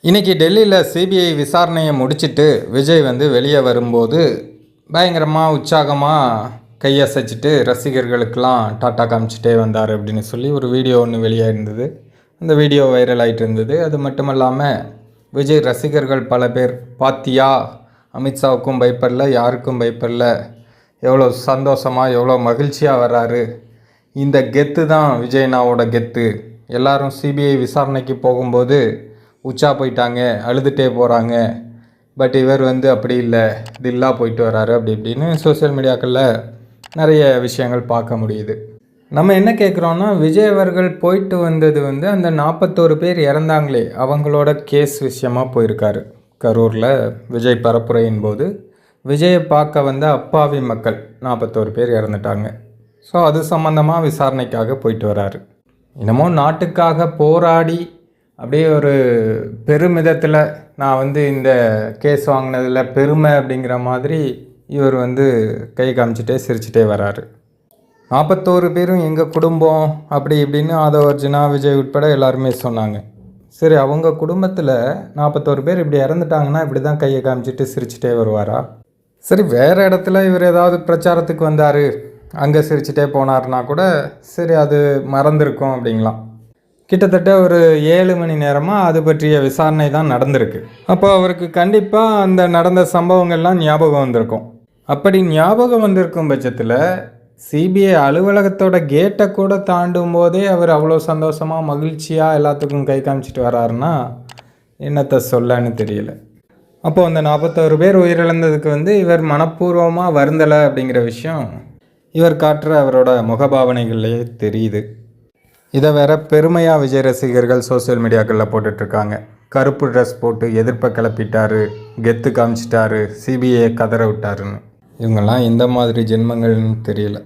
இன்றைக்கி டெல்லியில் சிபிஐ விசாரணையை முடிச்சுட்டு விஜய் வந்து வெளியே வரும்போது பயங்கரமாக உற்சாகமாக கையசைச்சிட்டு ரசிகர்களுக்கெல்லாம் டாட்டா காமிச்சிட்டே வந்தார் அப்படின்னு சொல்லி ஒரு வீடியோ ஒன்று வெளியே இருந்தது. அந்த வீடியோ வைரல் ஆகிட்டு இருந்தது. அது மட்டும் இல்லாமல் விஜய் ரசிகர்கள் பல பேர் பாத்தியா, அமித்ஷாவுக்கும் பயப்படல, யாருக்கும் பயப்படல, எவ்வளோ சந்தோஷமாக எவ்வளோ மகிழ்ச்சியாக வர்றாரு, இந்த கெத்து தான் விஜய்னாவோட கெத்து, எல்லாரும் சிபிஐ விசாரணைக்கு போகும்போது உச்சா போயிட்டாங்க, அழுதுகிட்டே போகிறாங்க, பட் இவர் வந்து அப்படி இல்லை, தில்லா போயிட்டு வராரு அப்படி இப்படின்னு சோசியல் மீடியாக்களில் நிறைய விஷயங்கள் பார்க்க முடியுது. நம்ம என்ன கேட்குறோன்னா, விஜய் அவர்கள் போயிட்டு வந்தது வந்து அந்த 41 பேர் இறந்தாங்களே அவங்களோட கேஸ் விஷயமாக போயிருக்காரு. கரூரில் விஜய் பரப்புரையின் போது விஜயை பார்க்க வந்த அப்பாவி மக்கள் 41 பேர் இறந்துட்டாங்க. ஸோ அது சம்மந்தமாக விசாரணைக்காக போயிட்டு வராரு. இன்னமும் நாட்டுக்காக போராடி அப்படியே ஒரு பெருமிதத்தில் நான் வந்து இந்த கேஸ் வாங்கினதில் பெருமை அப்படிங்கிற மாதிரி இவர் வந்து கை காமிச்சிட்டே சிரிச்சிட்டே வராரு. 41 பேரும் எங்கள் குடும்பம் அப்படி இப்படின்னு ஆதவ அர்ஜுனா, விஜய் உட்பட எல்லாருமே சொன்னாங்க. சரி, அவங்க குடும்பத்தில் 41 பேர் இப்படி இறந்துட்டாங்கன்னா இப்படி தான் கையை காமிச்சிட்டு சிரிச்சிட்டே வருவாரா? சரி, வேறு இடத்துல இவர் ஏதாவது பிரச்சாரத்துக்கு வந்தார், அங்கே சிரிச்சிட்டே போனார்னா கூட சரி, அது மறந்துருக்கும் அப்படிங்களாம். கிட்டத்தட்ட ஒரு 7 மணி நேரமாக அது பற்றிய விசாரணை தான் நடந்திருக்கு. அப்போ அவருக்கு கண்டிப்பாக அந்த நடந்த சம்பவங்கள்லாம் ஞாபகம் வந்திருக்கும். அப்படி ஞாபகம் வந்திருக்கும் பட்சத்தில் சிபிஐ அலுவலகத்தோட கேட்டை கூட தாண்டும் போதே அவர் அவ்வளோ சந்தோஷமாக மகிழ்ச்சியாக எல்லாத்துக்கும் கை காமிச்சிட்டு வராருன்னா என்னத்தை சொல்லன்னு தெரியல. அப்போது அந்த 41 பேர் உயிரிழந்ததுக்கு வந்து இவர் மனப்பூர்வமாக வருந்தலை அப்படிங்கிற விஷயம் இவர் காட்டுற அவரோட முகபாவனைகள்லேயே தெரியுது. இதை வேற பெருமையாக விஜய் ரசிகர்கள் சோசியல் மீடியாக்களில் போட்டுட்ருக்காங்க. கருப்பு ட்ரெஸ் போட்டு எதிர்ப்பை கிளப்பிட்டாரு, கெத்து காமிச்சிட்டாரு, சிபிஐ கதற விட்டாருன்னு. இவங்கெல்லாம் எந்த மாதிரி ஜென்மங்கள்னு தெரியல.